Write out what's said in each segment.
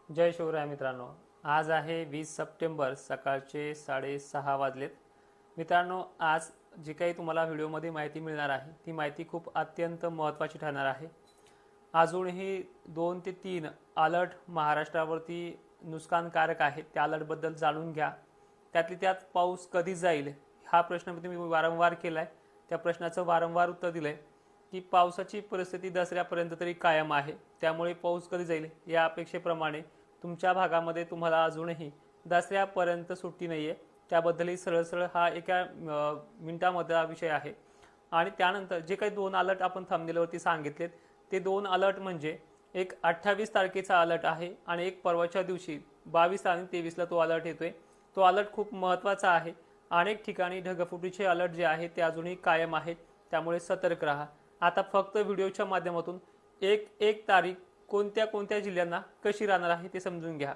जय शिवराय मित्रांनो. आज आहे 20 सप्टेंबर, सकाळचे 6:30 वाजलेत. मित्रांनो, आज जी काही तुम्हाला व्हिडिओमध्ये माहिती मिळणार आहे ती माहिती खूप अत्यंत महत्त्वाची ठरणार आहे. अजूनही 2 ते 3 अलर्ट महाराष्ट्रावरती नुकसानकारक आहेत. त्या अलर्टबद्दल जाणून घ्या. त्यातली त्यात पाऊस कधी जाईल हा प्रश्न मी वारंवार केला आहे. त्या प्रश्नाचं वारंवार उत्तर दिलं आहे की पावसाची परिस्थिती दसऱ्यापर्यंत तरी कायम आहे. त्यामुळे पाऊस कधी जाईल या अपेक्षेप्रमाणे तुमच्या भागामध्ये तुम्हाला अजूनही दसऱ्यापर्यंत सुट्टी नाही आहे. त्याबद्दलही सरळ सरळ हा एका मिनिटामधला विषय आहे. आणि त्यानंतर जे काही 2 अलर्ट आपण थंबनेलवरती सांगितलेत ते 2 अलर्ट म्हणजे एक 28 तारखेचा अलर्ट आहे आणि एक परवाच्या दिवशी 22 आणि 23ला तो अलर्ट येतोय. तो अलर्ट खूप महत्त्वाचा आहे. अनेक ठिकाणी ढगफुटीचे अलर्ट जे आहेत ते अजूनही कायम आहेत. त्यामुळे सतर्क राहा. आता फक्त व्हिडिओच्या माध्यमातून एक तारीख कोणत्या कोणत्या जिल्ह्यांना कशी राहणार आहे ते समजून घ्या.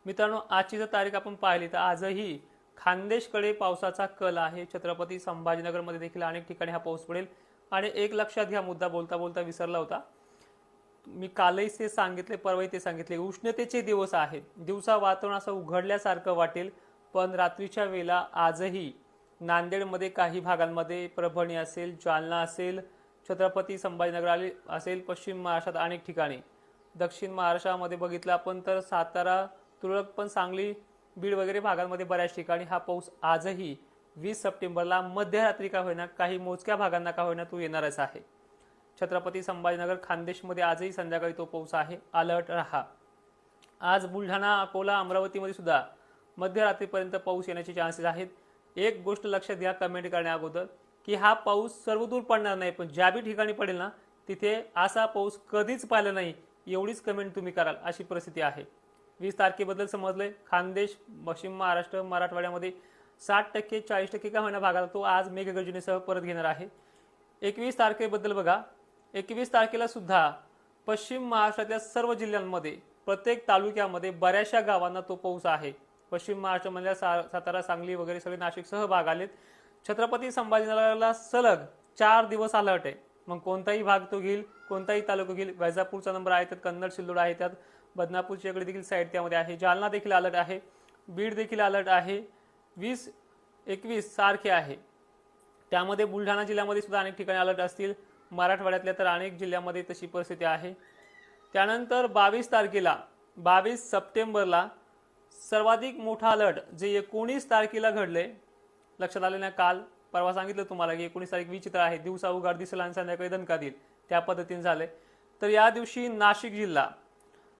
मित्रांनो, आजची जर तारीख आपण पाहिली तर आजही खानदेशकडे पावसाचा कल आहे. छत्रपती संभाजीनगरमध्ये देखील अनेक ठिकाणी हा पाऊस पडेल. आणि एक लक्षात घ्या, मुद्दा बोलता बोलता विसरला होता. मी कालही ते सांगितले, परवाही ते सांगितले, उष्णतेचे दिवस आहेत. दिवसा वातावरण असं उघडल्यासारखं वाटेल, पण रात्रीच्या वेळेला आजही नांदेडमध्ये काही भागांमध्ये, परभणी असेल, जालना असेल, छत्रपती संभाजीनगर असेल, पश्चिम महाराष्ट्रात अनेक ठिकाणी, दक्षिण महाराष्ट्रामध्ये बघितलं आपण तर सातारा, तुरळक पण सांगली, बीड वगैरे भागांमध्ये बऱ्याच ठिकाणी हा पाऊस आजही 20 सप्टेंबरला मध्यरात्री का होईना, काही मोजक्या भागांना का होईना तो येणारच आहे. छत्रपती संभाजीनगर, खानदेशमध्ये आजही संध्याकाळी तो पाऊस आहे. अलर्ट रहा. आज बुलढाणा, अकोला, अमरावतीमध्ये सुद्धा मध्यरात्रीपर्यंत पाऊस येण्याचे चान्सेस आहेत. एक गोष्ट लक्षात घ्या कमेंट करण्या अगोदर की हा पाऊस सर्वदूर पडणार नाही, पण ज्या बी ठिकाणी पडेल ना तिथे असा पाऊस कधीच पाहिला नाही एवढीच कमेंट तुम्ही कराल, अशी परिस्थिती आहे. 20 तारखेबद्दल समजलंय. खानदेश, पश्चिम महाराष्ट्र, मराठवाड्यामध्ये 60% 40% का होईना भागाला तो आज मेघगर्जनेसह परत घेणार आहे. 21 तारखेबद्दल बघा. 21 तारखेला सुद्धा पश्चिम महाराष्ट्रातल्या सर्व जिल्ह्यांमध्ये, प्रत्येक तालुक्यामध्ये बऱ्याचशा गावांना तो पाऊस आहे. पश्चिम महाराष्ट्रामधल्या सातारा, सांगली वगैरे सगळे नाशिकसह भाग आलेत. छत्रपती संभाजीनगरला सलग 4 दिवस अलर्ट आहे. मग कोणताही भाग तो घेईल, कोणताही तालुका घेईल. वैजापूरचा नंबर आहे, त्यात कन्नड, सिल्लोड आहे, त्यात बदनापूरची इकडे देखील साईड त्यामध्ये आहे. जालना देखील अलर्ट आहे, बीड देखील अलर्ट आहे. 20-21 सारखे आहे. त्यामध्ये बुलढाणा जिल्ह्यामध्ये सुद्धा अनेक ठिकाणी अलर्ट असतील. मराठवाड्यातल्या तर अनेक जिल्ह्यामध्ये तशी परिस्थिती आहे. त्यानंतर 22 तारखेला, 22 सप्टेंबरला सर्वाधिक मोठा अलर्ट जे 19 तारखेला घडले, लक्षात आले ना. काल परवा सांगितलं तुम्हाला की 19 तारीख विचित्र आहे. दिवसा उघाड दिसेल आणि संध्याकाळी दणका देईल, त्या पद्धतीने झाले. तर या दिवशी नाशिक जिल्हा,